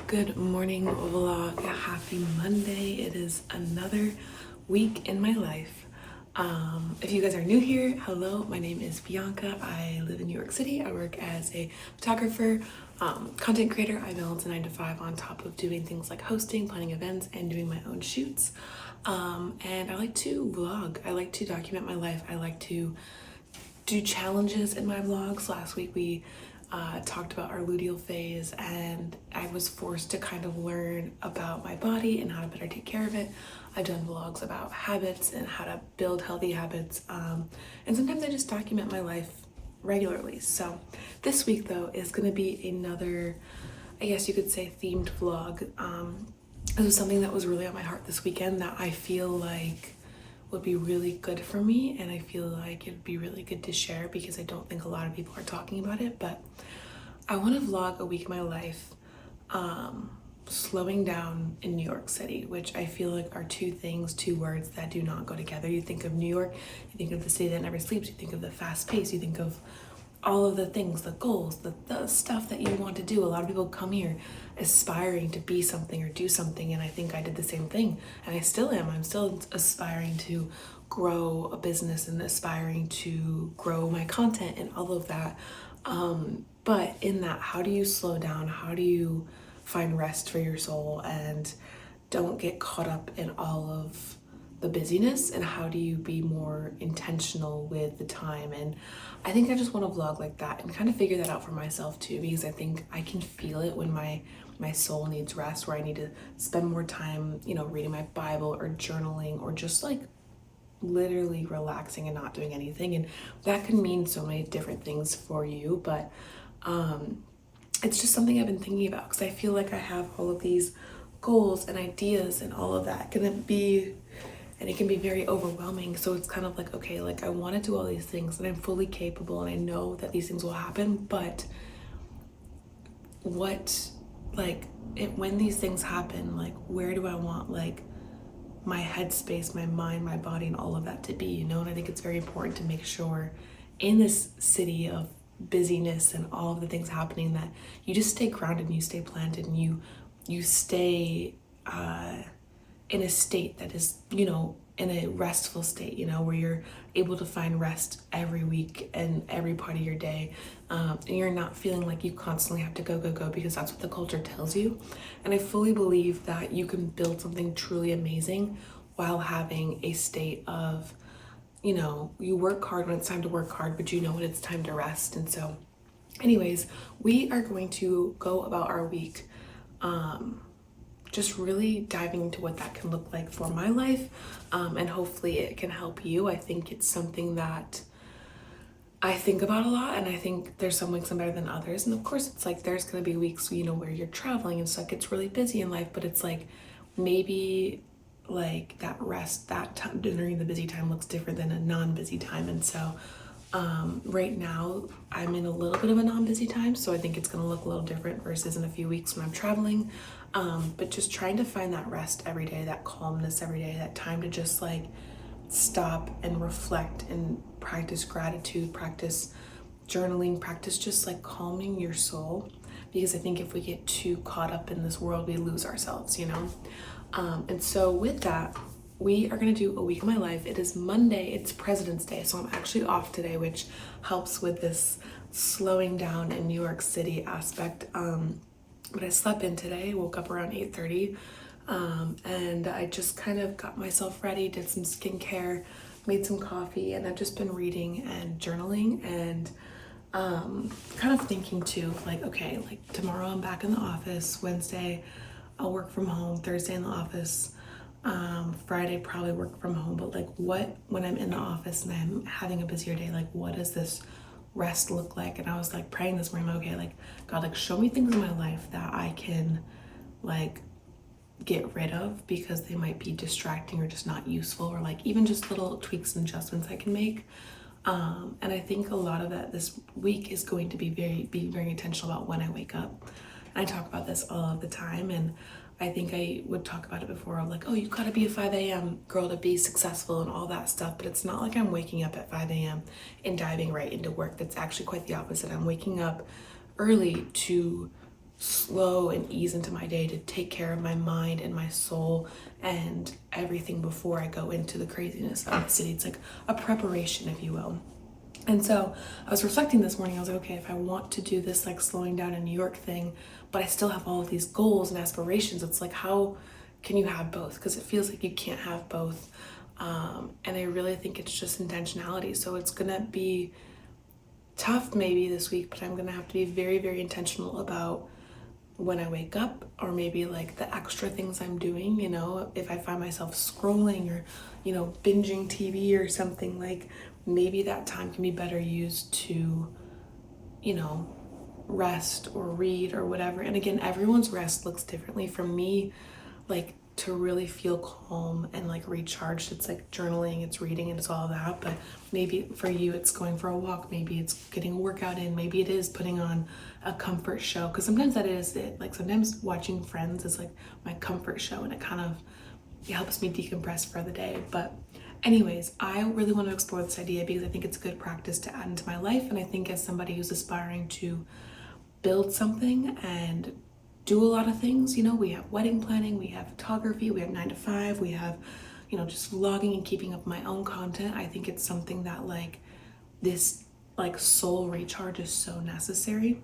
Good morning vlog. Happy Monday. It is another week in my life. If you guys are new here, hello, my name is Bianca. I live in New York City. I work as a photographer, content creator. I balance a 9 to 5 on top of doing things like hosting, planning events, and doing my own shoots. And I like to vlog. I like to document my life. I like to do challenges in my vlogs. Last week we talked about our luteal phase, and I was forced to kind of learn about my body and how to better take care of it. I've done vlogs about habits and how to build healthy habits, and sometimes I just document my life regularly. So this week though is going to be another, I guess you could say, themed vlog. This was something that was really on my heart this weekend that I feel like would be really good for me, and I feel like it'd be really good to share because I don't think a lot of people are talking about it. But I want to vlog a week of my life slowing down in New York City, which I feel like are two words that do not go together. You think of New York, you think of the city that never sleeps, you think of the fast pace, you think of all of the things, the goals, the stuff that you want to do. A lot of people come here aspiring to be something or do something, and I think I did the same thing, and I still am. I'm still aspiring to grow a business and aspiring to grow my content and all of that. But in that, how do you slow down? How do you find rest for your soul and don't get caught up in all of the busyness? And how do you be more intentional with the time? And I think I just want to vlog like that and kind of figure that out for myself too, because I think I can feel it when my soul needs rest, where I need to spend more time, reading my Bible or journaling or just like literally relaxing and not doing anything. And that can mean so many different things for you, but it's just something I've been thinking about because I feel like I have all of these goals and ideas and all of that and it can be very overwhelming. So it's kind of like, okay, like I want to do all these things and I'm fully capable and I know that these things will happen, but when these things happen, like where do I want like my headspace, my mind, my body, and all of that to be, And I think it's very important to make sure in this city of busyness and all of the things happening that you just stay grounded and you stay planted and you stay in a state that is, in a restful state, where you're able to find rest every week and every part of your day. And you're not feeling like you constantly have to go, because that's what the culture tells you. And I fully believe that you can build something truly amazing while having a state of, you work hard when it's time to work hard, but when it's time to rest. And so anyways, we are going to go about our week, just really diving into what that can look like for my life, and hopefully it can help you. I think it's something that I think about a lot, and I think there's some weeks I'm better than others. And of course it's like there's going to be weeks where you're traveling and stuff gets really busy in life, but it's like maybe like that rest, that time during the busy time looks different than a non-busy time. And so right now I'm in a little bit of a non-busy time, so I think it's going to look a little different versus in a few weeks when I'm traveling. But just trying to find that rest every day, that calmness every day, that time to just like stop and reflect and practice gratitude, practice journaling, practice just like calming your soul. Because I think if we get too caught up in this world, we lose ourselves, And so with that, we are going to do a week of my life. It is Monday, it's President's Day, so I'm actually off today, which helps with this slowing down in New York City aspect. But I slept in today, woke up around 8:30, and I just kind of got myself ready, did some skincare, made some coffee, and I've just been reading and journaling and kind of thinking too, like, okay, like tomorrow I'm back in the office, Wednesday I'll work from home, Thursday in the office, Friday probably work from home, but like what, when I'm in the office and I'm having a busier day, like what does this rest look like? And I was like praying this morning, okay, like God, like show me things in my life that I can like get rid of because they might be distracting or just not useful, or like even just little tweaks and adjustments I can make. And I think a lot of that this week is going to be very intentional about when I wake up. And I talk about this all of the time, and I think I would talk about it before. I'm like, oh, you gotta be a 5 a.m. girl to be successful and all that stuff. But it's not like I'm waking up at 5 a.m. and diving right into work. That's actually quite the opposite. I'm waking up early to slow and ease into my day, to take care of my mind and my soul and everything before I go into the craziness of the city. It's like a preparation, if you will. And so I was reflecting this morning. I was like, okay, if I want to do this like slowing down in New York thing, but I still have all of these goals and aspirations, it's like, how can you have both? Because it feels like you can't have both. And I really think it's just intentionality. So it's gonna be tough maybe this week, but I'm gonna have to be very intentional about when I wake up, or maybe like the extra things I'm doing, you know, if I find myself scrolling or, you know, binging TV or something, like maybe that time can be better used to, you know, rest or read or whatever. And again, everyone's rest looks differently. For me, like to really feel calm and like recharged, it's like journaling, it's reading, and it's all that. But maybe for you it's going for a walk, maybe it's getting a workout in, maybe it is putting on a comfort show, because sometimes that is it. Like sometimes watching Friends is like my comfort show, and it helps me decompress for the day. But anyways, I really want to explore this idea because I think it's a good practice to add into my life. And I think as somebody who's aspiring to build something and do a lot of things, you know, we have wedding planning, we have photography, we have 9 to 5, we have, you know, just vlogging and keeping up my own content. I think it's something that like this like soul recharge is so necessary.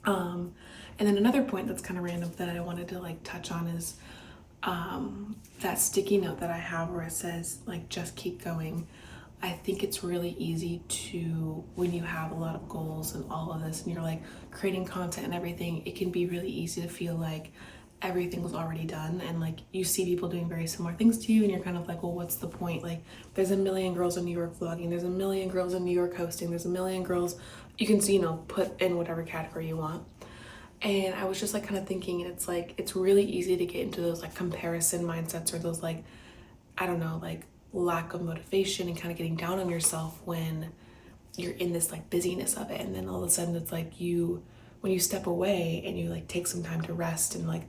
And then another point that's kind of random that I wanted to like touch on is that sticky note that I have where it says like just keep going. I think it's really easy to, when you have a lot of goals and all of this and you're like creating content and everything, it can be really easy to feel like everything was already done, and like you see people doing very similar things to you and you're kind of like, well, what's the point? Like there's a million girls in New York vlogging, there's a million girls in New York hosting, there's a million girls, you can see, you know, put in whatever category you want. And I was just like kind of thinking, and it's like it's really easy to get into those like comparison mindsets, or those like, I don't know, like lack of motivation and kind of getting down on yourself when you're in this like busyness of it. And then all of a sudden it's like when you step away and you like take some time to rest and like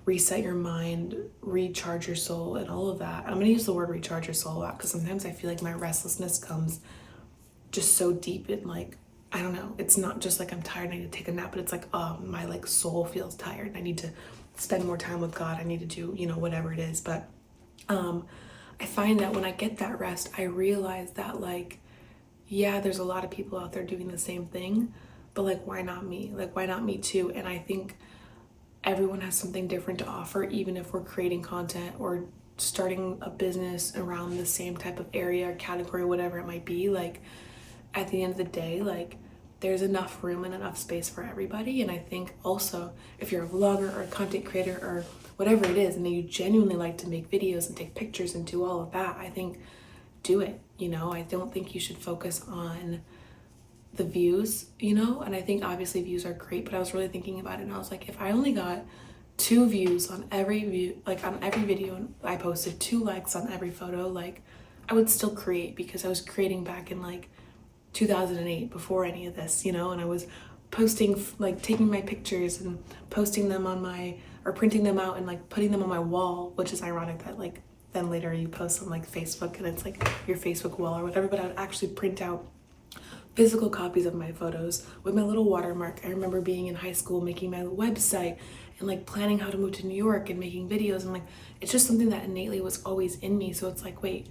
reset your mind, recharge your soul and all of that. I'm gonna use the word recharge your soul a lot because sometimes I feel like my restlessness comes just so deep in like, I don't know, it's not just like I'm tired, I need to take a nap, but it's like, my like soul feels tired. I need to spend more time with God. I need to do, you know, whatever it is. But I find that when I get that rest, I realize that like, yeah, there's a lot of people out there doing the same thing, but like, why not me? Like, why not me too? And I think everyone has something different to offer, even if we're creating content or starting a business around the same type of area or category, whatever it might be. Like at the end of the day, like there's enough room and enough space for everybody. And I think also if you're a vlogger or a content creator or whatever it is, and you genuinely like to make videos and take pictures and do all of that, I think do it. You know, I don't think you should focus on the views, you know. And I think obviously views are great, but I was really thinking about it and I was like, if I only got 2 views on every view, like on every video, and I posted 2 likes on every photo, like I would still create, because I was creating back in like 2008 before any of this, you know. And I was posting, like taking my pictures and posting them on my, or printing them out and like putting them on my wall, which is ironic that like then later you post on like Facebook and it's like your Facebook wall or whatever. But I would actually print out physical copies of my photos with my little watermark. I remember being in high school making my website and like planning how to move to New York and making videos, and like it's just something that innately was always in me. So it's like, wait,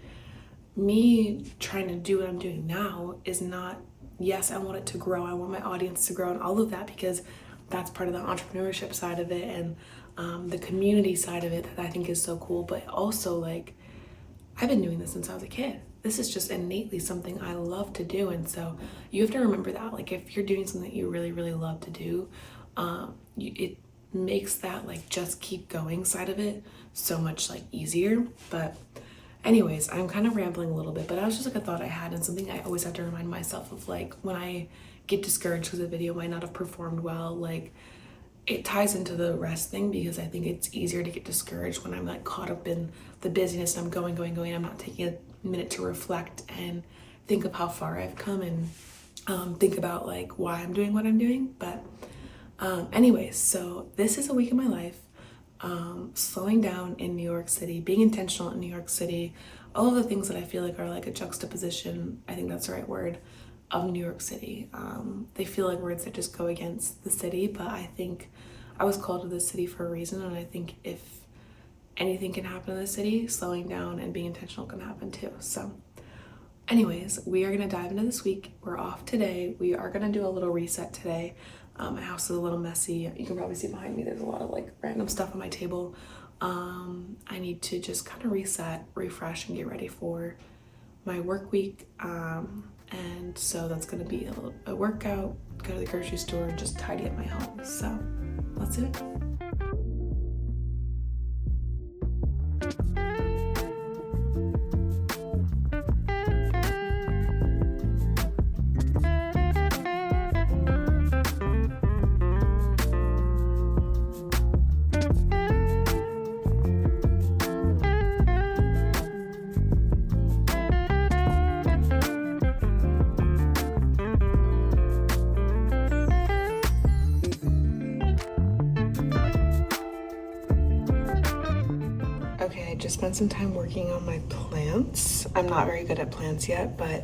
me trying to do what I'm doing now is not, yes, I want it to grow, I want my audience to grow and all of that, because that's part of the entrepreneurship side of it and the community side of it that I think is so cool. But also like I've been doing this since I was a kid. This is just innately something I love to do. And so you have to remember that, like if you're doing something that you really love to do, makes that like just keep going side of it so much like easier. But anyways, I'm kind of rambling a little bit, but that was just like a thought I had, and something I always have to remind myself of, like when I get discouraged because the video might not have performed well, like it ties into the rest thing, because I think it's easier to get discouraged when I'm like caught up in the busyness and I'm going. I'm not taking a minute to reflect and think of how far I've come, and think about like why I'm doing what I'm doing. But anyways, so this is a week in my life. Slowing down in New York City, being intentional in New York City, all of the things that I feel like are like a juxtaposition, I think that's the right word, of New York City. They feel like words that just go against the city, but I think I was called to this city for a reason, and I think if anything can happen in the city, slowing down and being intentional can happen too. So anyways, we are gonna dive into this week. We're off today. We are gonna do a little reset today. My house is a little messy. You can probably see behind me there's a lot of like random stuff on my table. I need to just kind of reset, refresh, and get ready for my work week. And so that's gonna be a workout, go to the grocery store, and just tidy up my home. So let's do it. Okay, I just spent some time working on my plants. I'm not very good at plants yet, but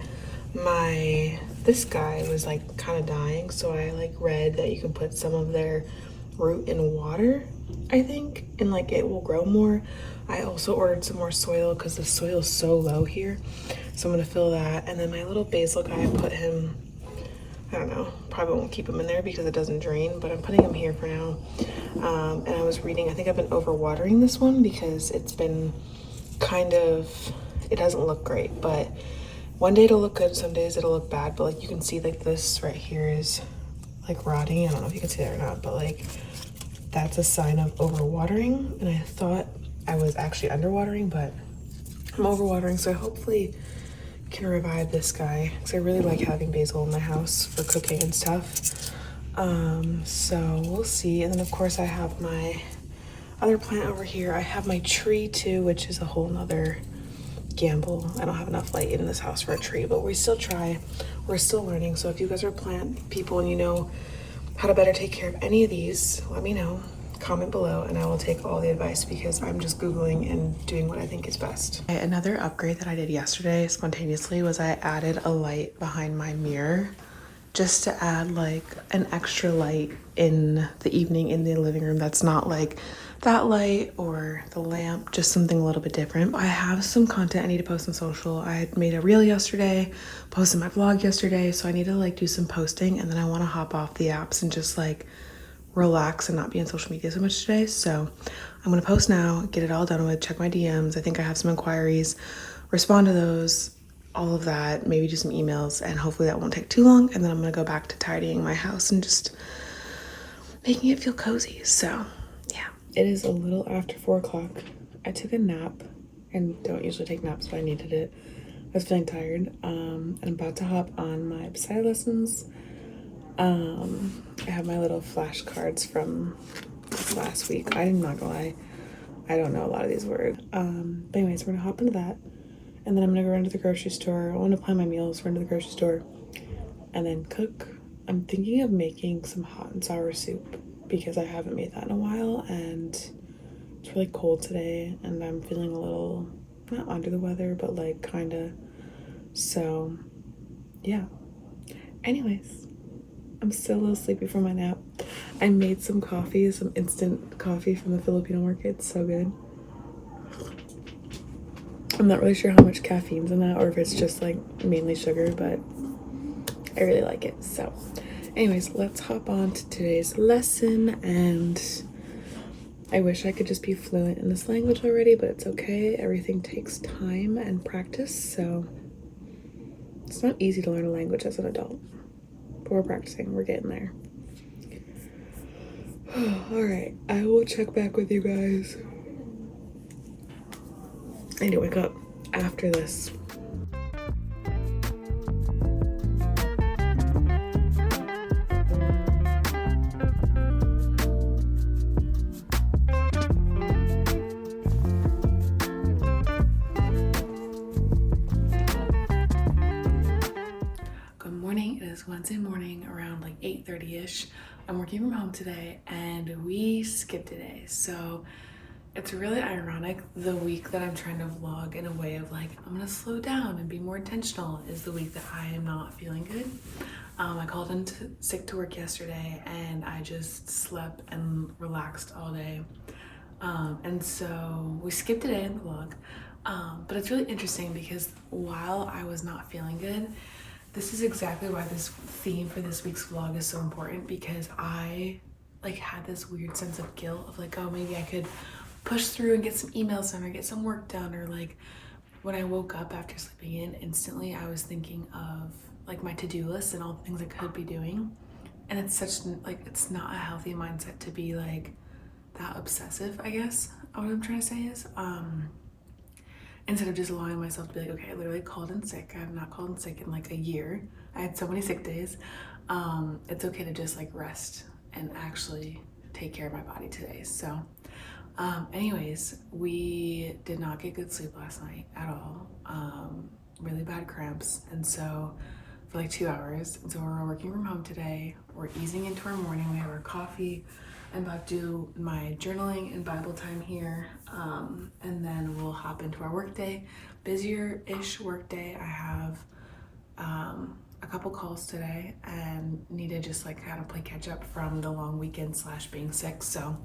this guy was like kind of dying, so I like read that you can put some of their root in water, I think, and like it will grow more. I also ordered some more soil because the soil is so low here, so I'm gonna fill that. And then my little basil guy, I put him, I don't know, probably won't keep him in there because it doesn't drain, but I'm putting him here for now. And I was reading, I think I've been overwatering this one because it's been kind of, it doesn't look great, but one day it'll look good, some days it'll look bad. But like you can see, like this right here is like rotting. I don't know if you can see that or not, but like that's a sign of overwatering. And I thought I was actually underwatering, but I'm overwatering, so I hopefully can revive this guy because I really like having basil in my house for cooking and stuff. So we'll see. And then of course I have my other plant over here. I have my tree too, which is a whole nother gamble. I don't have enough light in this house for a tree, but we still try. We're still learning. So if you guys are plant people and you know how to better take care of any of these, let me know. Comment below and I will take all the advice because I'm just Googling and doing what I think is best. Another upgrade that I did yesterday spontaneously was I added a light behind my mirror just to add like an extra light in the evening in the living room that's not like that light or the lamp, just something a little bit different. I have some content I need to post on social. I had made a reel yesterday, posted my vlog yesterday, so I need to like do some posting, and then I want to hop off the apps and just like relax and not be on social media so much today. So I'm gonna post now, get it all done with, check my DMs. I think I have some inquiries, respond to those, all of that, maybe do some emails, and hopefully that won't take too long. And then I'm gonna go back to tidying my house and just making it feel cozy. So yeah, it is a little after 4 o'clock. I took a nap, and don't usually take naps, but I needed it. I was feeling tired. And I'm about to hop on my Psy lessons. I have my little flashcards from last week. I'm not gonna lie, I don't know a lot of these words. But anyways, we're gonna hop into that, and then I'm gonna go run to the grocery store. I want to plan my meals, run to the grocery store, and then cook. I'm thinking of making some hot and sour soup because I haven't made that in a while, and it's really cold today, and I'm feeling a little, not under the weather, but like kinda. So yeah. Anyways, I'm still a little sleepy from my nap. I made some coffee, some instant coffee from the Filipino market. It's so good. I'm not really sure how much caffeine's in that or if it's just like mainly sugar, but I really like it. So anyways, let's hop on to today's lesson. And I wish I could just be fluent in this language already, but it's okay. Everything takes time and practice. So it's not easy to learn a language as an adult. But we're practicing, we're getting there. Alright, I will check back with you guys. I need to wake up after this. Good morning. It is Wednesday morning around like 8:30ish. I'm working from home today and we skipped a day. So it's really ironic. The week that I'm trying to vlog in a way of like, I'm gonna slow down and be more intentional is the week that I am not feeling good. I called in sick to work yesterday and I just slept and relaxed all day. And so we skipped a day in the vlog. But it's really interesting because while I was not feeling good, this is exactly why this theme for this week's vlog is so important, because I like had this weird sense of guilt of like, oh, maybe I could push through and get some emails done or get some work done. Or like when I woke up after sleeping in, instantly I was thinking of like my to-do list and all the things I could be doing. And it's such like, it's not a healthy mindset to be like that obsessive, I guess what I'm trying to say is, instead of just allowing myself to be like, okay, I literally called in sick. I have not called in sick in like a year. I had so many sick days. It's okay to just like rest and actually take care of my body today. So anyways, we did not get good sleep last night at all. Really bad cramps. And so for like 2 hours. And so we're working from home today. We're easing into our morning. We have our coffee. I'm about to do my journaling and Bible time here. And then we'll hop into our work day. Busier-ish work day. I have a couple calls today and need to just like kind of play catch up from the long weekend / being sick. So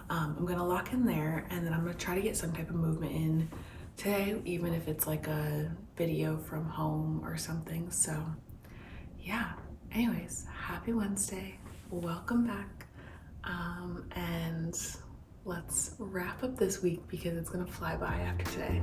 I'm gonna lock in there and then I'm gonna try to get some type of movement in today, even if it's like a video from home or something. So yeah, anyways, happy Wednesday. Welcome back. And let's wrap up this week because it's gonna fly by after today.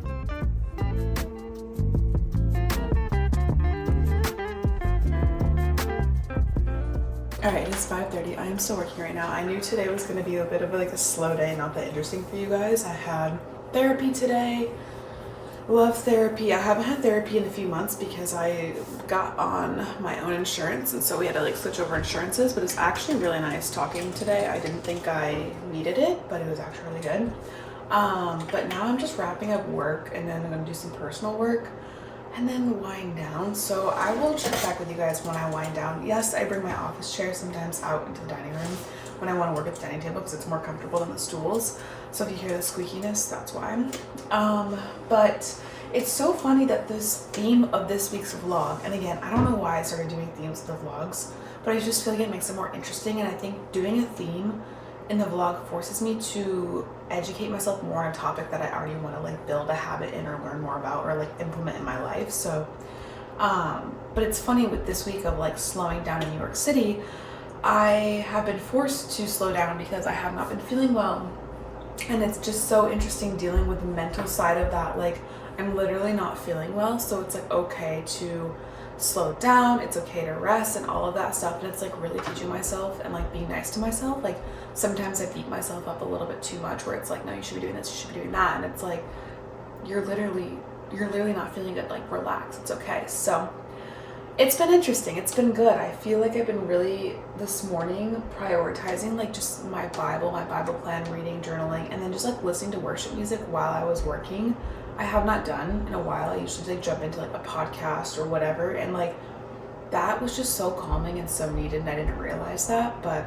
All right, it's 5:30. I am still working right now. I knew today was gonna be a bit of like a slow day, not that interesting for you guys. I had therapy today. Love therapy. I haven't had therapy in a few months because I got on my own insurance, and so we had to like switch over insurances, but it's actually really nice talking today. I didn't think I needed it, but it was actually really good. But now I'm just wrapping up work and then I'm gonna do some personal work and then wind down. So I will check back with you guys when I wind down. Yes, I bring my office chair sometimes out into the dining room when I want to work at the dining table because it's more comfortable than the stools. So if you hear the squeakiness, that's why. But it's so funny that this theme of this week's vlog, and again, I don't know why I started doing themes of the vlogs, but I just feel like it makes it more interesting. And I think doing a theme in the vlog forces me to educate myself more on a topic that I already want to like build a habit in or learn more about or like implement in my life. So, but it's funny with this week of like slowing down in New York City, I have been forced to slow down because I have not been feeling well. And it's just so interesting dealing with the mental side of that. Like I'm literally not feeling well. So it's like, okay to slow down. It's okay to rest and all of that stuff. And it's like really teaching myself and like being nice to myself. Like sometimes I beat myself up a little bit too much where it's like, no, you should be doing this, you should be doing that. And it's like, you're literally not feeling good. Like relax, it's okay. So it's been interesting. It's been good. I feel like I've been really this morning prioritizing like just my Bible plan, reading, journaling, and then just like listening to worship music while I was working. I have not done in a while. I usually like jump into like a podcast or whatever, and like that was just so calming and so needed, and I didn't realize that. But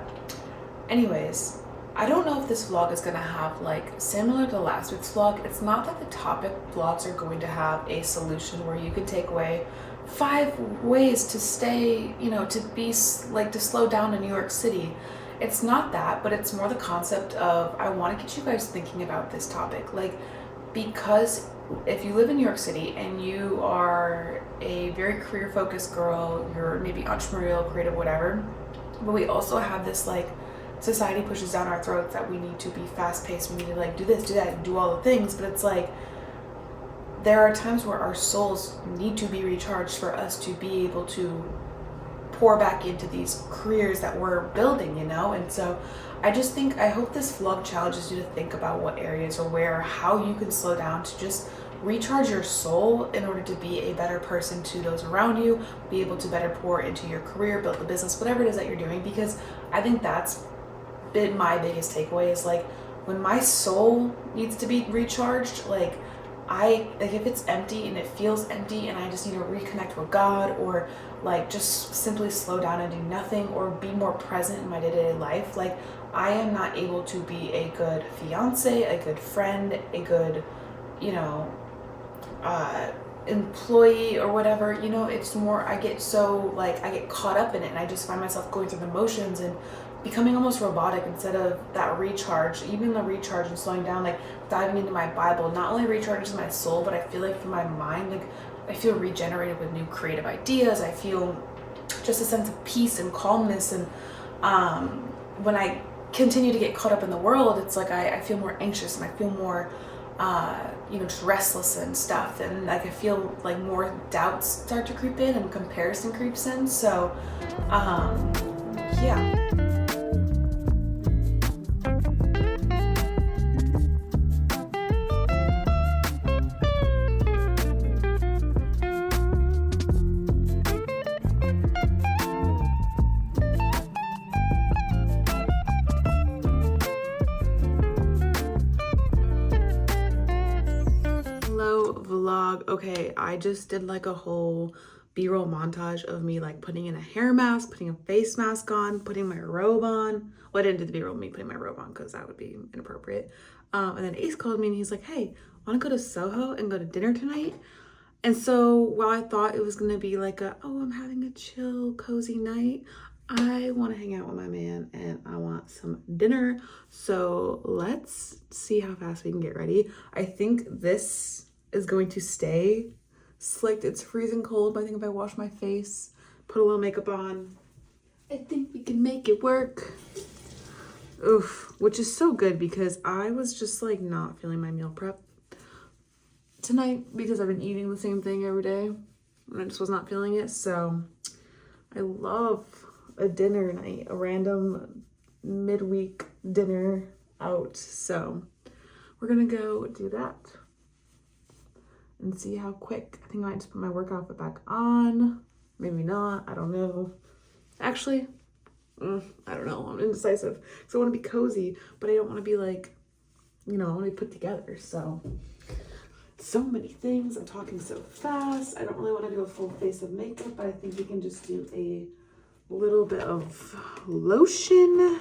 anyways, I don't know if this vlog is gonna have like similar to last week's vlog. It's not that the topic vlogs are going to have a solution where you can take away 5 ways to stay, you know, to be like to slow down in New York City. It's not that, but it's more the concept of I want to get you guys thinking about this topic. Like, because if you live in New York City and you are a very career focused girl, you're maybe entrepreneurial, creative, whatever, but we also have this like society pushes down our throats that we need to be fast paced, we need to like do this, do that, do all the things. But it's like there are times where our souls need to be recharged for us to be able to pour back into these careers that we're building, you know? And so I just think, I hope this vlog challenges you to think about what areas or where, how you can slow down to just recharge your soul in order to be a better person to those around you, be able to better pour into your career, build the business, whatever it is that you're doing. Because I think that's been my biggest takeaway, is like, when my soul needs to be recharged, like if it's empty and it feels empty and I just need to reconnect with God, or like just simply slow down and do nothing, or be more present in my day-to-day life, like I am not able to be a good fiance, a good friend, a good, you know, employee or whatever, you know. It's more, I get caught up in it, and I just find myself going through the motions and becoming almost robotic instead of that recharge. Even the recharge and slowing down, like diving into my Bible, not only recharges my soul, but I feel like for my mind, like I feel regenerated with new creative ideas. I feel just a sense of peace and calmness. And when I continue to get caught up in the world, it's like I feel more anxious, and I feel more you know, just restless and stuff, and like I feel like more doubts start to creep in and comparison creeps in. So yeah. Vlog. Okay, I just did like a whole B-roll montage of me like putting in a hair mask, putting a face mask on, putting my robe on. Well, I didn't do the B-roll of me putting my robe on because that would be inappropriate. And then Ace called me and he's like, hey, want to go to Soho and go to dinner tonight? And so while I thought it was gonna be like I'm having a chill, cozy night, I want to hang out with my man and I want some dinner. So let's see how fast we can get ready. I think this is going to stay slicked. It's freezing cold, but I think if I wash my face, put a little makeup on, I think we can make it work. Oof, which is so good because I was just like not feeling my meal prep tonight because I've been eating the same thing every day and I just was not feeling it. So I love a dinner night, a random midweek dinner out. So we're gonna go do that and see how quick. I think I might just put my work outfit back on. Maybe not, I don't know. Actually, I don't know, I'm indecisive. So I wanna be cozy, but I don't wanna be like, you know, I wanna be put together. So many things, I'm talking so fast. I don't really wanna do a full face of makeup, but I think we can just do a little bit of lotion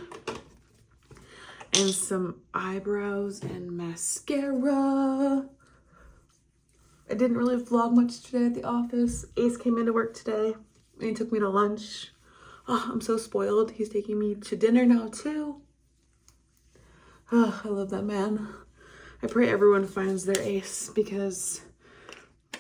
and some eyebrows and mascara. I didn't really vlog much today at the office. Ace came into work today and he took me to lunch. Oh, I'm so spoiled. He's taking me to dinner now too. Oh, I love that man. I pray everyone finds their Ace because,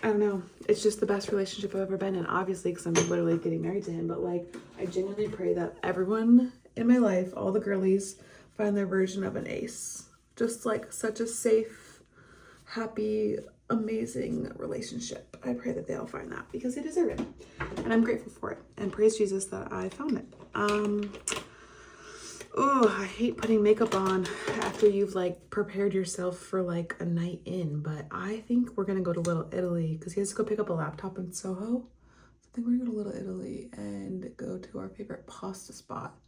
I don't know, it's just the best relationship I've ever been in, obviously, because I'm literally getting married to him. But like, I genuinely pray that everyone in my life, all the girlies, find their version of an Ace. Just like such a safe, happy, amazing relationship. I pray that they all find that because they deserve it. And I'm grateful for it. And praise Jesus that I found it. Oh, I hate putting makeup on after you've like prepared yourself for like a night in, but I think we're gonna go to Little Italy because he has to go pick up a laptop in Soho. So I think we're gonna go to Little Italy and go to our favorite pasta spot.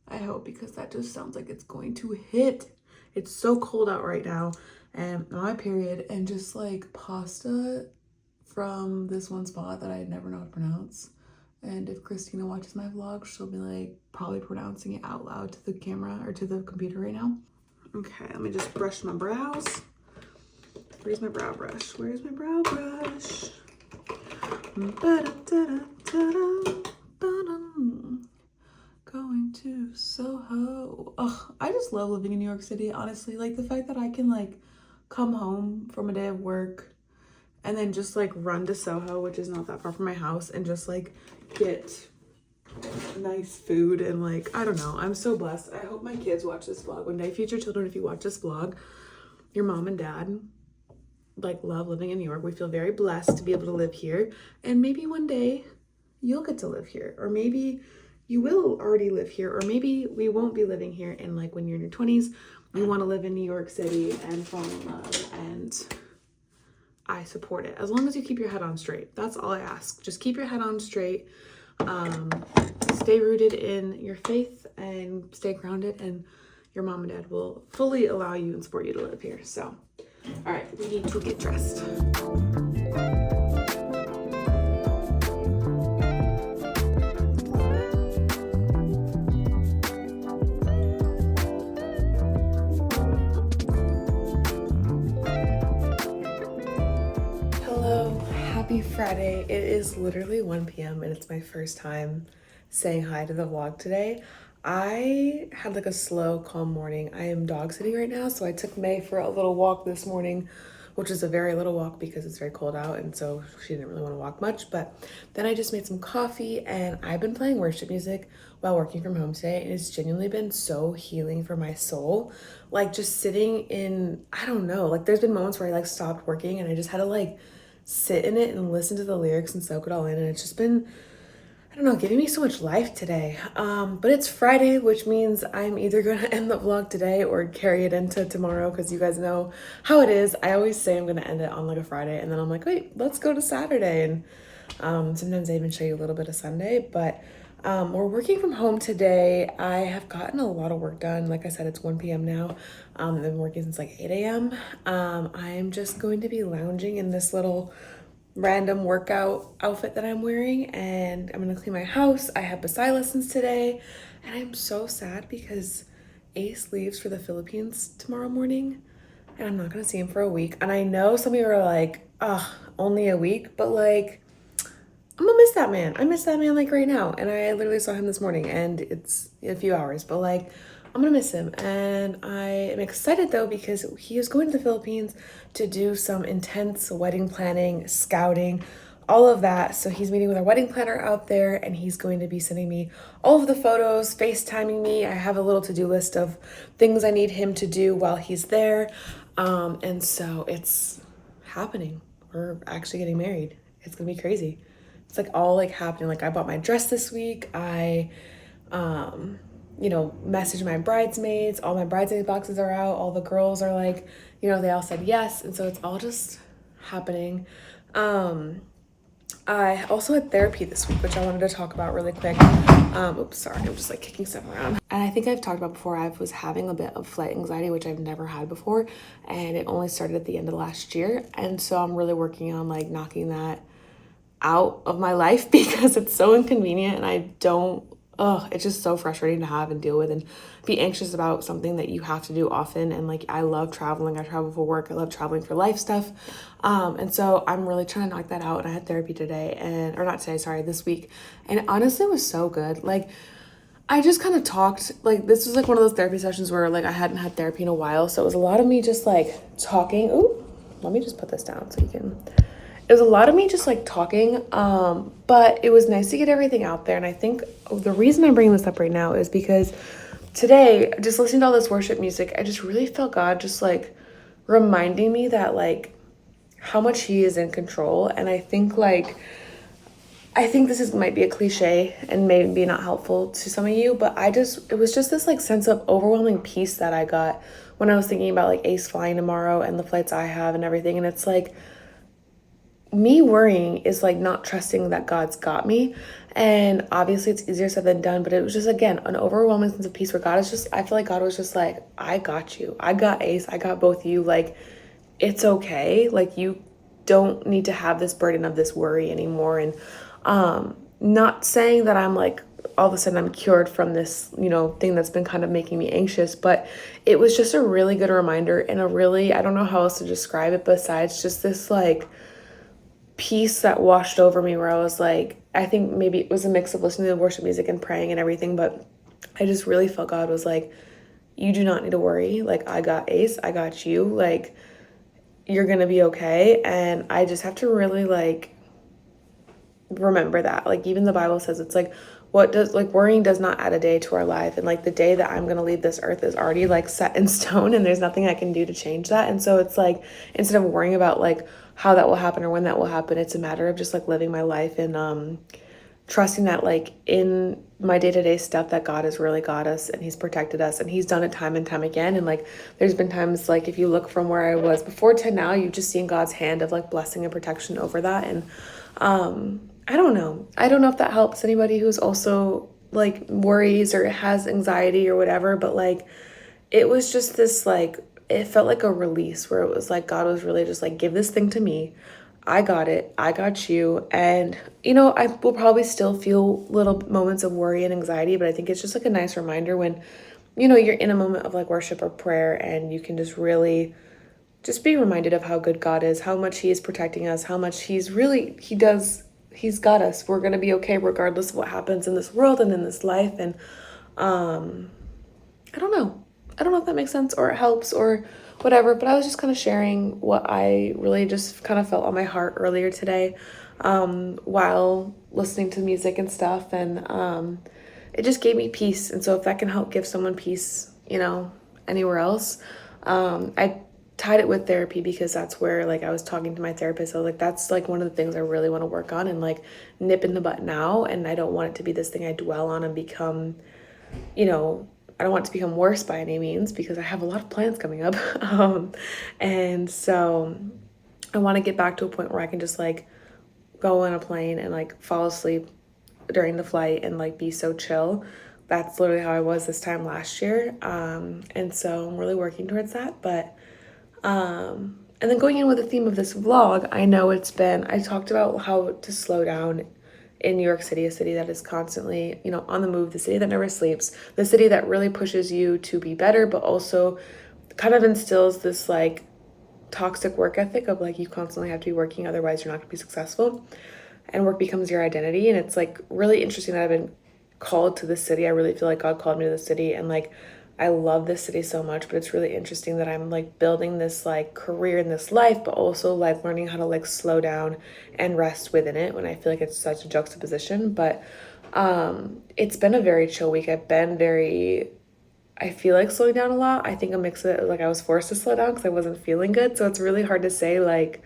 I hope, because that just sounds like it's going to hit. It's so cold out right now and my period, and just like pasta from this one spot that I never know how to pronounce. And if Christina watches my vlog, she'll be like probably pronouncing it out loud to the camera or to the computer right now. Okay, let me just brush my brows. Where's my brow brush? Where's my brow brush? Going to Soho. Oh, I just love living in New York City, honestly. Like the fact that I can like come home from a day of work and then just like run to Soho, which is not that far from my house, and just like get nice food and like, I don't know, I'm so blessed. I hope my kids watch this vlog one day. Future children, if you watch this vlog, your mom and dad like love living in New York. We feel very blessed to be able to live here, and maybe one day you'll get to live here, or maybe you will already live here, or maybe we won't be living here, and like when you're in your 20s you want to live in New York City and fall in love, and I support it as long as you keep your head on straight. That's all I ask. Just keep your head on straight, stay rooted in your faith and stay grounded, and your mom and dad will fully allow you and support you to live here. So all right, we need to get dressed. Happy Friday. It is literally 1 p.m. and it's my first time saying hi to the vlog today. I had like a slow, calm morning. I am dog sitting right now, so I took May for a little walk this morning, which is a very little walk because it's very cold out, and so she didn't really want to walk much. But then I just made some coffee, and I've been playing worship music while working from home today, and it's genuinely been so healing for my soul. Like just sitting in, I don't know, like there's been moments where I like stopped working and I just had to like sit in it and listen to the lyrics and soak it all in, and it's just been, I don't know, giving me so much life today. But it's Friday, which means I'm either gonna end the vlog today or carry it into tomorrow, because you guys know how it is. I always say I'm gonna end it on like a Friday, and then I'm like, wait, let's go to Saturday, and sometimes I even show you a little bit of Sunday. But we're working from home today. I have gotten a lot of work done. Like I said, it's 1 p.m. now. I've been working since like 8 a.m. I'm just going to be lounging in this little random workout outfit that I'm wearing, and I'm gonna clean my house. I have Basai lessons today, and I'm so sad because Ace leaves for the Philippines tomorrow morning, and I'm not gonna see him for a week. And I know some of you are like, oh, only a week, but like, I'm gonna miss that man. I miss that man like right now. And I literally saw him this morning, and it's a few hours, but like, I'm gonna miss him. And I am excited though, because he is going to the Philippines to do some intense wedding planning, scouting, all of that. So he's meeting with our wedding planner out there, and he's going to be sending me all of the photos, FaceTiming me. I have a little to-do list of things I need him to do while he's there. And so it's happening. We're actually getting married. It's gonna be crazy. It's like all like happening. Like I bought my dress this week. I, messaged my bridesmaids. All my bridesmaid boxes are out. All the girls are like, they all said yes. And so it's all just happening. I also had therapy this week, which I wanted to talk about really quick. Oops, sorry, I'm just like kicking stuff around. And I think I've talked about before, I was having a bit of flight anxiety, which I've never had before. And it only started at the end of last year. And so I'm really working on like knocking that out of my life because it's so inconvenient, and it's just so frustrating to have and deal with and be anxious about something that you have to do often. And like, I love traveling. I travel for work. I love traveling for life stuff. And so I'm really trying to knock that out. And I had therapy today, this week. And honestly, it was so good. Like, I just kind of talked, like, this was like one of those therapy sessions where like I hadn't had therapy in a while. So it was a lot of me just like talking. Ooh, let me just put this down so you can. It was a lot of me just like talking, but it was nice to get everything out there. And I think the reason I'm bringing this up right now is because today, just listening to all this worship music, I just really felt God just like reminding me that like how much he is in control. And I think might be a cliche and maybe not helpful to some of you, but it was just this like sense of overwhelming peace that I got when I was thinking about like Ace flying tomorrow and the flights I have and everything. And it's like, me worrying is like not trusting that God's got me. And obviously it's easier said than done, but it was just, again, an overwhelming sense of peace where I feel like God was just like, I got you. I got Ace. I got both of you. Like, it's okay. Like, you don't need to have this burden of this worry anymore. And not saying that I'm like, all of a sudden I'm cured from this, thing that's been kind of making me anxious, but it was just a really good reminder and I don't know how else to describe it besides just this like peace that washed over me, where I was like, I think maybe it was a mix of listening to worship music and praying and everything, but I just really felt God was like, you do not need to worry. Like, I got Ace, I got you. Like, you're gonna be okay. And I just have to really like remember that. Like, even the Bible says it's like, worrying does not add a day to our life. And like, the day that I'm gonna leave this earth is already like set in stone, and there's nothing I can do to change that. And so it's like, instead of worrying about like how that will happen or when that will happen, it's a matter of just like living my life and trusting that like in my day-to-day stuff that God has really got us and he's protected us and he's done it time and time again. And like there's been times like if you look from where I was before to now, you've just seen God's hand of like blessing and protection over that. And I don't know. I don't know if that helps anybody who's also like worries or has anxiety or whatever, but like it was just this like it felt like a release where it was like God was really just like, give this thing to me. I got it. I got you. And, you know, I will probably still feel little moments of worry and anxiety, but I think it's just like a nice reminder when, you know, you're in a moment of like worship or prayer and you can just really just be reminded of how good God is, how much he is protecting us, how much he's got us. We're going to be okay regardless of what happens in this world and in this life. And I don't know. I don't know if that makes sense or it helps or whatever, but I was just kind of sharing what I really just kind of felt on my heart earlier today while listening to music and stuff. And it just gave me peace. And so if that can help give someone peace, you know, anywhere else, I tied it with therapy because that's where like I was talking to my therapist. I was like, that's like one of the things I really want to work on and like nip in the butt now. And I don't want it to be this thing I dwell on and become, you know, I don't want it to become worse by any means because I have a lot of plans coming up. And so I want to get back to a point where I can just like go on a plane and like fall asleep during the flight and like be so chill. That's literally how I was this time last year. And so I'm really working towards that. But and then going in with the theme of this vlog, I know I talked about how to slow down in New York City, a city that is constantly, you know, on the move, the city that never sleeps, the city that really pushes you to be better, but also kind of instills this like toxic work ethic of like you constantly have to be working, otherwise you're not gonna be successful. And work becomes your identity. And it's like really interesting that I've been called to this city. I really feel like God called me to this city and like I love this city so much, but it's really interesting that I'm like building this like career in this life, but also like learning how to like slow down and rest within it when I feel like it's such a juxtaposition. But it's been a very chill week. I feel like slowing down a lot. I think a mix of it, like I was forced to slow down because I wasn't feeling good. So it's really hard to say like,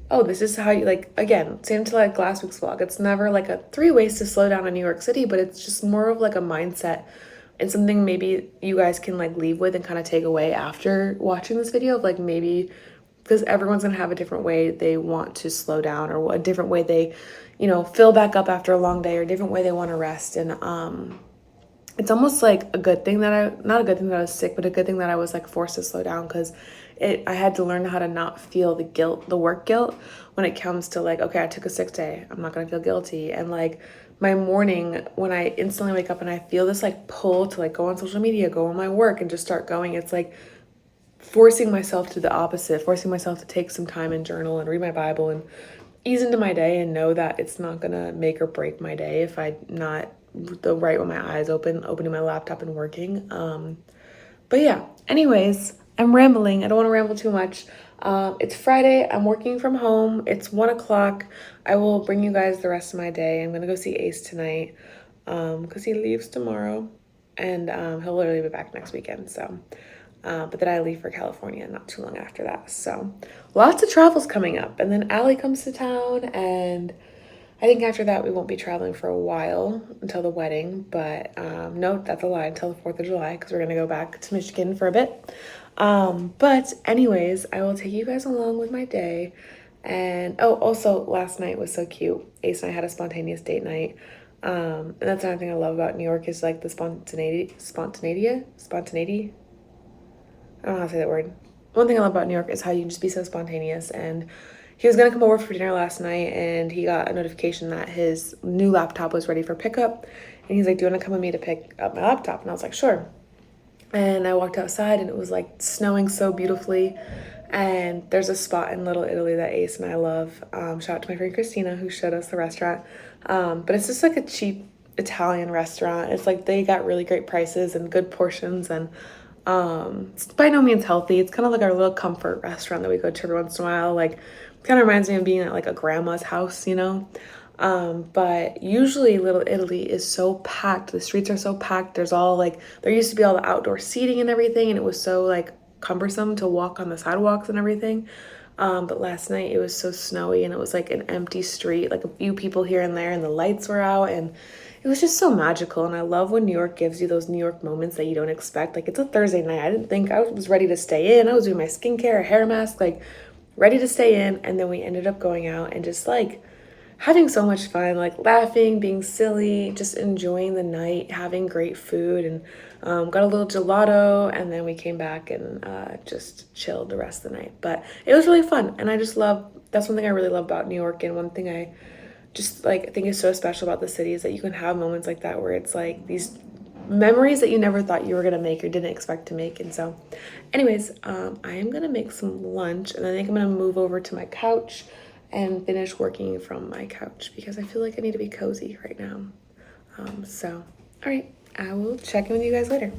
oh, this is how you like, again, same to like last week's vlog. It's never like a 3 ways to slow down in New York City, but it's just more of like a mindset and something maybe you guys can like leave with and kind of take away after watching this video of like maybe because everyone's gonna have a different way they want to slow down or a different way they, you know, fill back up after a long day or a different way they want to rest. And it's almost like a good thing that not a good thing that I was sick, but a good thing that I was like forced to slow down because I had to learn how to not feel the guilt, the work guilt when it comes to like, okay, I took a sick day. I'm not gonna feel guilty. And like my morning when I instantly wake up and I feel this like pull to like go on social media, go on my work and just start going, it's like forcing myself to the opposite, forcing myself to take some time and journal and read my Bible and ease into my day and know that it's not gonna make or break my day if I'm not the right with my eyes open, opening my laptop and working. But yeah, anyways, I'm rambling. I don't want to ramble too much. It's Friday. I'm working from home. It's 1 o'clock. I will bring you guys the rest of my day. I'm gonna go see Ace tonight because he leaves tomorrow and he'll literally be back next weekend. So, but then I leave for California not too long after that. So lots of travels coming up. And then Allie comes to town and I think after that we won't be traveling for a while until the wedding, but no, that's a lie, until the 4th of July because we're gonna go back to Michigan for a bit. But anyways, I will take you guys along with my day. And oh, also last night was so cute. Ace and I had a spontaneous date night. And that's another thing I love about New York is like the spontaneity. I don't know how to say that word. One thing I love about New York is how you can just be so spontaneous. And he was gonna come over for dinner last night and he got a notification that his new laptop was ready for pickup. And he's like, do you wanna come with me to pick up my laptop? And I was like, sure. And I walked outside and it was like snowing so beautifully. And there's a spot in Little Italy that Ace and I love. Shout out to my friend Christina who showed us the restaurant. But it's just like a cheap Italian restaurant. It's like they got really great prices and good portions and it's by no means healthy. It's kind of like our little comfort restaurant that we go to every once in a while. Like kind of reminds me of being at like a grandma's house, you know? But usually Little Italy is so packed. The streets are so packed. There's all like, there used to be all the outdoor seating and everything. And it was so like cumbersome to walk on the sidewalks and everything. But last night it was so snowy and it was like an empty street, like a few people here and there, and the lights were out, and it was just so magical. And I love when New York gives you those New York moments that you don't expect. Like, it's a Thursday night. I didn't think I was ready to stay in. I was doing my skincare, hair mask, like ready to stay in. And then we ended up going out and just like having so much fun, like laughing, being silly, just enjoying the night, having great food, and got a little gelato, and then we came back and just chilled the rest of the night. But it was really fun, and I just love, that's one thing I really love about New York, and one thing I just like think is so special about the city is that you can have moments like that where it's like these memories that you never thought you were gonna make or didn't expect to make. And so anyways, I am gonna make some lunch, and I think I'm gonna move over to my couch and finish working from my couch because I feel like I need to be cozy right now. So, all right, I will check in with you guys later.